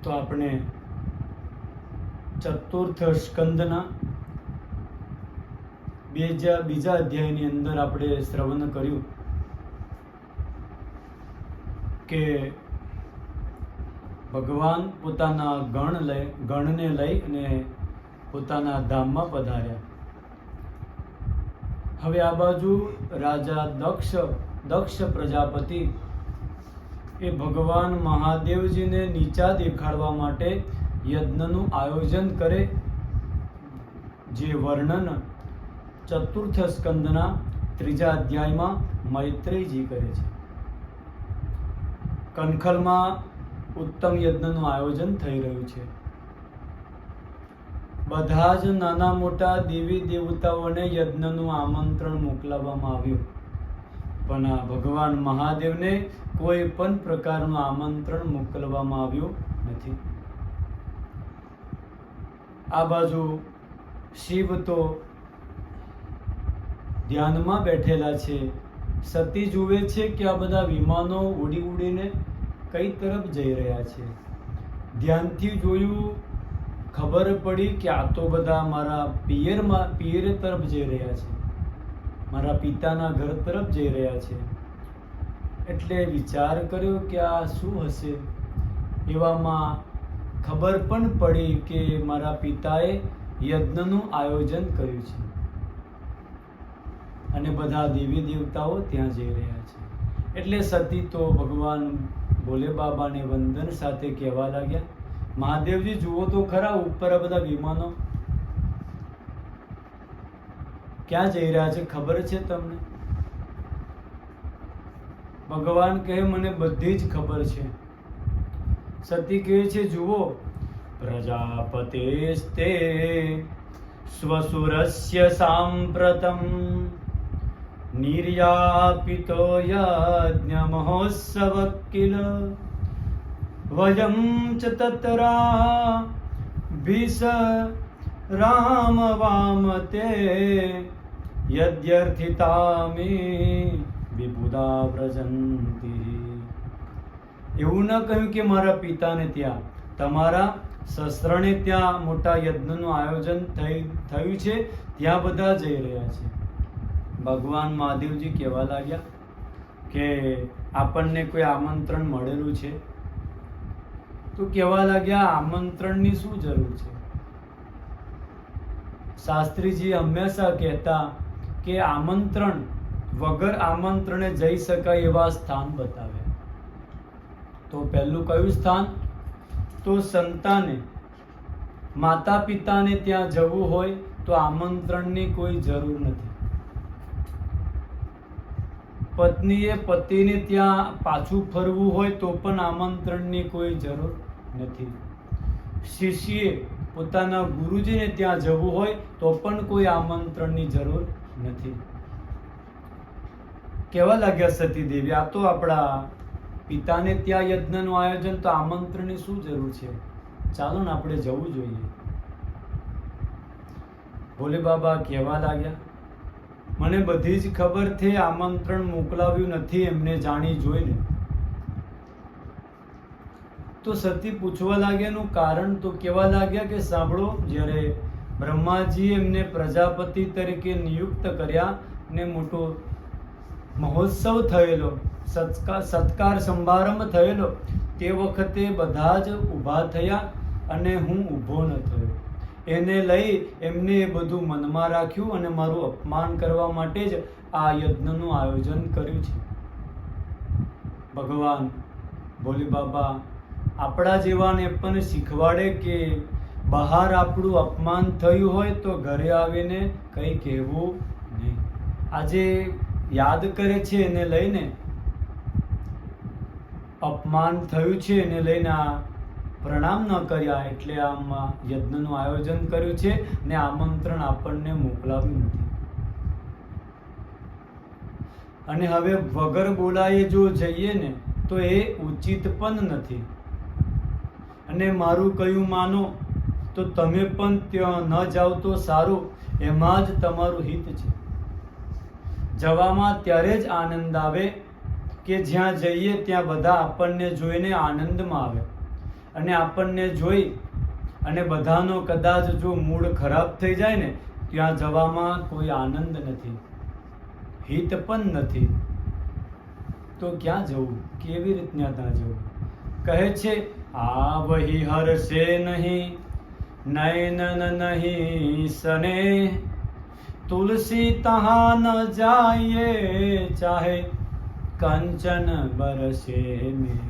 તો આપણે ચતુર્થ સ્કંદના બીજા અધ્યાયની અંદર આપણે શ્રવણ કર્યું કે ભગવાન પોતાના ગણને લઈ અને પોતાના ધામમાં પધાર્યા. હવે આ બાજુ રાજા દક્ષ પ્રજાપતિ એ ભગવાન મહાદેવજીને નીચા દેખાડવા માટે યજ્ઞનું આયોજન કરે, જે વર્ણન ચતુર્થ સ્કંદના ત્રીજા અધ્યાયમાં મૈત્રેયજી કરે છે. કનખલમાં ઉત્તમ યજ્ઞનું આયોજન થઈ રહ્યું છે. બધા જ નાના મોટા દેવી દેવતાઓને યજ્ઞનું આમંત્રણ મોકલવામાં આવ્યું, પણ આ ભગવાન મહાદેવને કોઈ પણ પ્રકારનું આમંત્રણ મોકલવામાં આવ્યું નથી. આ બાજુ શિવ તો ધ્યાનમાં બેઠેલા છે. સતી જુએ છે કે આ બધા વિમાનો ઉડી ઉડીને કઈ તરફ જઈ રહ્યા છે. ધ્યાનથી જોયું, ખબર પડી કે આ તો બધા મારા પિયર તરફ જઈ રહ્યા છે, મારા પિતાના ઘર તરફ જઈ રહ્યા છે. એટલે વિચાર કર્યો કે આ શું હશે. એવામાં ખબર પણ પડી કે મારા પિતાએ યજ્ઞનું આયોજન કર્યું છે અને બધા દેવી દેવતાઓ ત્યાં જઈ રહ્યા છે. એટલે સતી તો ભગવાન ભોલે બાબાને વંદન સાથે કહેવા લાગ્યા, મહાદેવજી જુઓ તો ખરા, ઉપર આ બધા વિમાનો ક્યાં જઈ રહ્યા છે, ખબર છે તમને? ભગવાન કહે, મને બધી જ ખબર છે. સતી કહે છે, જુઓ, પ્રજાપતેસ્તે સ્વસુરસ્ય સાંપ્રતમ નિર્યાપિતો યજ્ઞ મહોત્સવ કિલ વયમ ચ તત્રા ભીષ રામ વામતે યદ્યર્થિતામે વિબુધા વ્રજંતી. એવું ન કહ્યું કે મારા પિતાને ત્યાં, તમારા શસ્ત્રને ત્યાં મોટા યજ્ઞનું આયોજન થયું છે, ત્યાં બધા જઈ રહ્યા છે. ભગવાન મહાદેવજી કહેવા લાગ્યા કે આપણને કોઈ આમંત્રણ મળેલું છે? તો કહેવા લાગ્યા, આમંત્રણની શું જરૂર છે? શાસ્ત્રીજી હંમેશા કહેતા કે આમંત્રણ વગર આમંત્રણે જઈ શકાય એવા સ્થાન બતાવ્યા. તો પહેલું કયું સ્થાન? તો સંતાને, માતા પિતાને ત્યાં જવું હોય તો આમંત્રણની કોઈ જરૂર નથી. પત્નીએ પતિને ત્યાં પાછું ફરવું હોય તો પણ આમંત્રણની કોઈ જરૂર નથી. શિષ્યએ પોતાના ગુરુજીને ત્યાં જવું હોય તો પણ કોઈ આમંત્રણની જરૂર નથી. કહેવા લાગ્યા સતી દેવી, આ તો આપણા પિતાને ત્યાં યજ્ઞનું આયોજન, તો આમંત્રણની શું જરૂર છે? ચાલો ને આપણે જવું જોઈએ. ભોલે બાબા કહેવા લાગ્યા, મને બધી જ ખબર છે, આમંત્રણ મોકલાવ્યું નથી એમને જાણી જોઈને. તો સતી પૂછવા લાગ્યાનું કારણ, તો કહેવા લાગ્યા કે સાંભળો, જ્યારે બ્રહ્માજી એમને પ્રજાપતિ તરીકે નિયુક્ત કર્યા ને મોટો મહોત્સવ થયેલો, સત્કાર સમારંભ થયેલો, તે વખતે બધા જ ઊભા થયા અને હું ઊભો ન થયો. એને લઈ એમને એ બધું મનમાં રાખ્યું અને મારું અપમાન કરવા માટે જ આ યજ્ઞનું આયોજન કર્યું છે. ભગવાન ભોલે બાબા આપણા જેવાને પણ શીખવાડે કે બહાર આપણું અપમાન થયું હોય તો ઘરે આવીને કંઈ કહેવું નહીં. આજે યાદ કરે છે, એને લઈને અપમાન થયું છે, એને લઈને આ પ્રણામ ન કર્યા, એટલે આમ યજ્ઞનું આયોજન કર્યું છે ને આમંત્રણ આપણને મોકલાવ્યું નથી. અને હવે વગર બોલાએ જો જઈએ ને તો એ ઉચિત પણ નથી. અને મારું કયું માનો તો તમે પણ ત્યાં ન જાઓ તો સારું, એમાં જ તમારું હિત છે. જવામાં ત્યારે જ આનંદ આવે કે જ્યાં જઈએ ત્યાં બધા આપણને જોઈને આનંદમાં આવે. અને આપણને જોઈ અને બધાનો કદાચ જો મૂડ ખરાબ થઈ જાય ને, ત્યાં જવામાં કોઈ આનંદ નથી, હિત પણ નથી, તો ક્યાં જવું, કેવી રીતના ત્યાં જવું? કહે છે આ વહી હરશે નહીં, નયન નહીં સને, તુલસી તહાં ન જાયે, ચાહે કંચન બરસે મેં.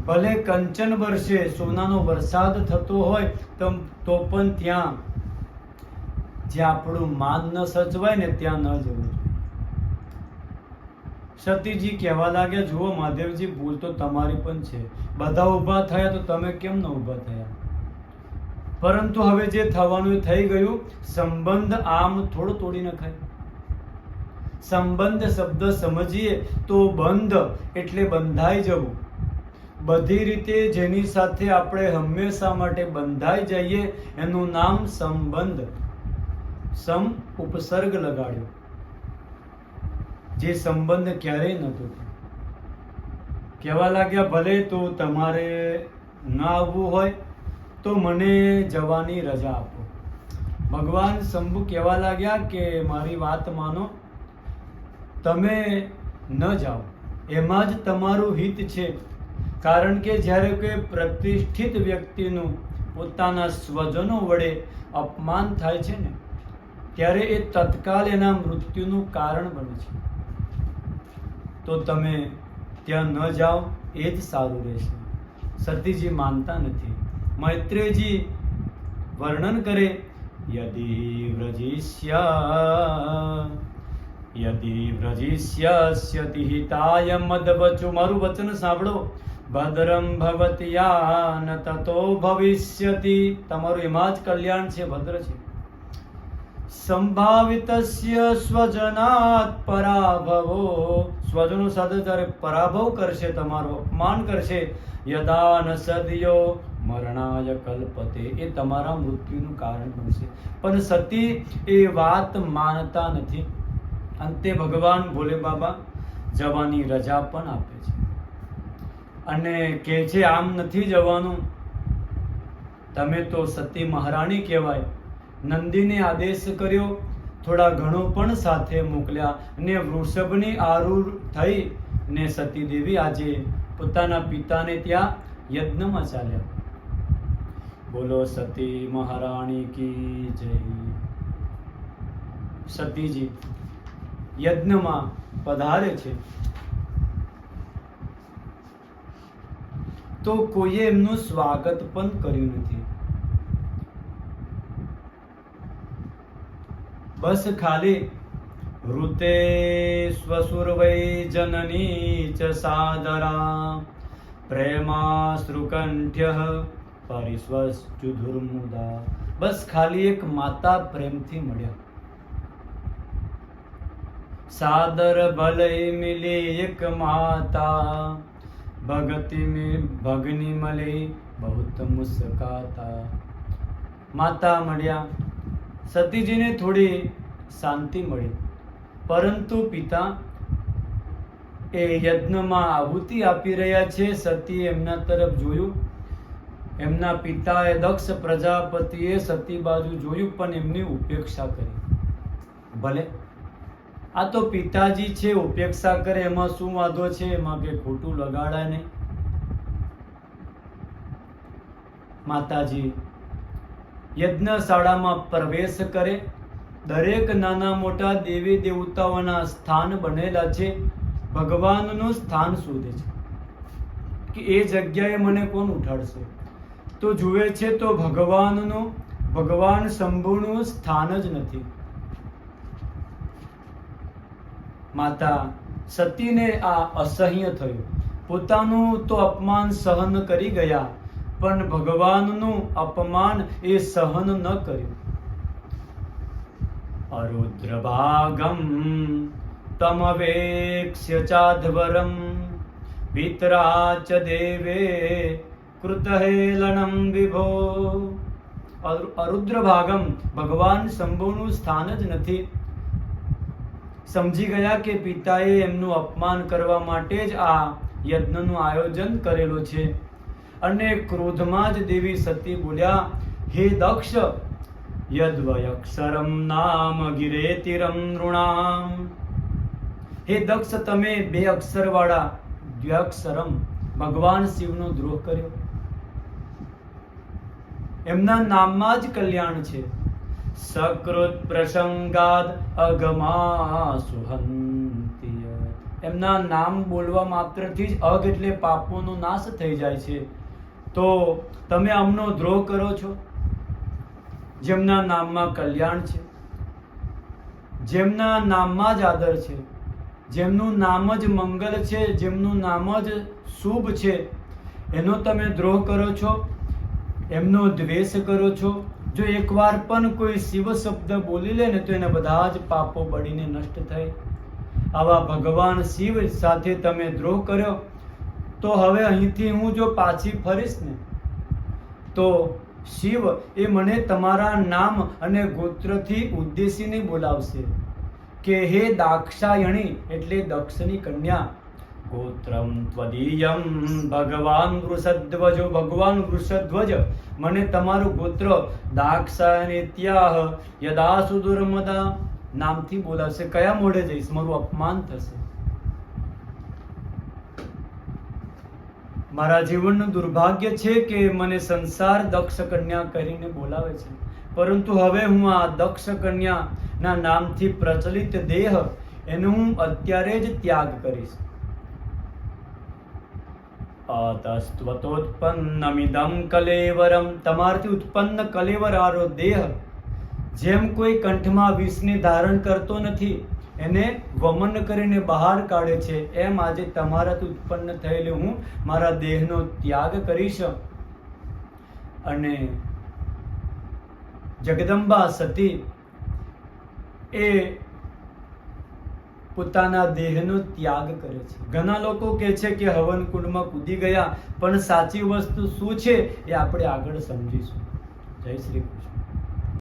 ભલે કંચન બરસે, સોનાનો વરસાદ થતો હોય તો પણ ત્યાં જ્યાં આપણું માન ન સચવાય ને ત્યાં ન જવું જોઈએ. સતીજી કહેવા લાગ્યા, જુઓ મહાદેવજી, ભૂલ તો તમારી પણ છે. બધા ઊભા થયા તો તમે કેમ ન ઊભા થયા? પરંતુ હવે જે થવાનું એ થઈ ગયું. સંબંધ આમ થોડો તોડી નખાય. સંબંધ શબ્દ સમજીએ તો બંધ એટલે બંધાઈ જવું. બધી રીતે જેની સાથે આપણે હંમેશા માટે બંધાઈ જઈએ એનું નામ સંબંધ. સમ ઉપસર્ગ લગાડ્યો, જે સંબંધ ક્યારેય નહોતો. કહેવા લાગ્યા, ભલે તો તમારે ન આવવું હોય તો મને જવાની રજા આપો. ભગવાન શંભુ કહેવા લાગ્યા કે મારી વાત માનો, તમે ન જાઓ, એમાં જ તમારું હિત છે. કારણ કે જ્યારે કોઈ પ્રતિષ્ઠિત વ્યક્તિનું પોતાના સ્વજનો વડે અપમાન થાય છે ને, ત્યારે એ તત્કાલ એના મૃત્યુનું કારણ બને છે. તો તમે ત્યાં ન જાઓ એ જ સારું રહેશે. સતીજી માનતા નથી. મૈત્રેયજી વર્ણન કરે, યદિ વ્રજિષ્યસ્યતિ હિતાય મદવચો. મારું વચન સાંભળો. ભદ્રમ ભવત્યાન તતો ભવિષ્યતિ. તમારું એમાં જ કલ્યાણ છે, ભદ્ર છે. સંભાવિતસ્ય સ્વજનાત પરાભવો. સ્વજનો સાથે જ્યારે પરાભવ કરશે, તમારો અપમાન કરશે, યદા ન સદયો મરણાય કલ્પતે, એ તમારા મૃત્યુનું કારણ બનશે. પણ સતી એ વાત માનતા નથી. અંતે ભગવાન ભોલે બાબા જવાની રજા પણ આપે છે અને કહે છે આમ નથી જવાનું, તમે તો સતી મહારાણી કહેવાય. નંદીને આદેશ કર્યો, થોડા ઘણો પણ સાથે મોકલ્યા અને વૃષભની આરૂઢ થઈ ને સતી દેવી આજે પોતાના પિતાને ત્યાં યજ્ઞમાં ચાલ્યા. બોલો સતી મહારાણી કી જય. સતીજી યજ્ઞમાં પધારે છે તો કોઈએ એમનું સ્વાગત પણ કર્યું નથી. બસ ખાલી ઋતે સ્વસુરવૈ જનની ચ સાદરા પ્રેમાશ્રુકંઠ્ય પરિસ્વસ્ચુધુર્મુદા. બસ ખાલી એક માતા પ્રેમથી મળ્યા. સાદર ભલઈ મિલી એક માતા, ભગતિ में ભગની મળી બહુત મુસ્કાતા. માતા મળ્યા, સતીજીને થોડી શાંતિ મળી. પરંતુ પિતા એ યજ્ઞમાં આહુતિ આપી રહ્યા છે. સતીએ એમના તરફ જોયું. એમના પિતાએ દક્ષ પ્રજાપતિએ સતી બાજુ જોયું પણ એમની ઉપેક્ષા કરી. ભલે આ તો પિતાજી છે, ઉપેક્ષા કરે એમાં શું વાંધો છે? એમાં કે ખોટું લગાડાય નહીં. માતાજી યજ્ઞશાળામાં પ્રવેશ કરે. દરેક નાના મોટા દેવી દેવતાઓના સ્થાન બનેલા છે. ભગવાનનું સ્થાન શોધે છે કે એ જગ્યાએ મને કોણ ઉઠાડશે. તો જુએ છે તો ભગવાન શંભુનું સ્થાન જ નથી. માતા સતીને આ અસહ્ય થયું. પોતાનું તો અપમાન સહન કરી ગયા, પણ ભગવાનનું અપમાન એ સહન ન કર્યું. અરુદ્રભાગમ તમવેક્ષ્ય ચાધ્વરમ પિતરા ચ દેવે કૃતહેલનમ વિભો. અરુદ્રભાગમ, ભગવાન શંભુનું સ્થાન જ નથી. સમજી ગયા કે પિતાએ એમનું અપમાન કરવા માટે જ આ યજ્ઞનું આયોજન કરેલું છે. અને ક્રોધમાં જ દેવી સતી બોલ્યા, હે દક્ષ, યદ્વયક્ષરમ નામ ગિરેતિરમ નૃણામ. હે દક્ષ, તમે 2 અક્ષર વાળા દ્વ્યક્ષરમ ભગવાન શિવનો દ્રોહ કર્યો. એમના નામમાં જ કલ્યાણ છે. સકૃત પ્રસંગાદ અગમા સુહંતિય. એમના નામ બોલવા માત્રથી જ અગ એટલે પાપોનો નાશ થઈ જાય છે. તો તમે આમનો દ્રોહ કરો છો. જેમના નામમાં કલ્યાણ છે, જેમના નામમાં જ આદર છે, જેમનું નામ જ મંગલ છે, જેમનું નામ જ શુભ છે, એનો તમે દ્રોહ કરો છો, એમનો દ્વેષ કરો છો. જો એકવાર પણ કોઈ શિવ શબ્દ બોલી લે ને તો એના બધા જ પાપો બળીને નષ્ટ થાય. આવા ભગવાન શિવ સાથે તમે દ્રોહ કર્યો, તો હવે અહીંથી હું જો પાછી ફરીશ ને તો શિવ એ મને તમારા નામ અને ગોત્રથી ઉદ્દેશીને બોલાવશે કે હે દાક્ષાયણી, એટલે દક્ષની કન્યા, ગોત્રમ ત્વદીયમ ભગવાન વૃષધ્વજો. ભગવાન વૃષધ્વજ મને તમારું ગોત્ર દાક્ષાયણીત્યાહ યદા સુદુર્મદા નામથી બોલાવશે. કયા મોઢે જઈશ? મારું અપમાન થશે. મારા જીવનનું દુર્ભાગ્ય છે કે મને સંસાર દક્ષ કન્યા કરીને બોલાવે છે, પરંતુ હવે હું આ દક્ષ કન્યાના નામથી પ્રચલિત દેહ એનો હું અત્યારે જ ત્યાગ કરીશ. અતસ્ત્વતોત્પન્નમિદં કલેવરમ. તમારથી ઉત્પન્ન કલેવર આરો દેહ જેમ કોઈ કંઠમાં વિષને ધારણ કરતો નથી, એને વમન કરીને બહાર કાઢે છે, એમ આજે તમારાથી ઉત્પન્ન થયેલું હું મારા દેહનો ત્યાગ કરીશ. અને જગદંબા સતી એ પોતાના દેહનો ત્યાગ કરે છે. ઘણા લોકો કહે છે કે હવન કુંડમાં કૂદી ગયા, પણ સાચી વસ્તુ શું છે એ આપણે આગળ સમજીશું. જય શ્રી કૃષ્ણ.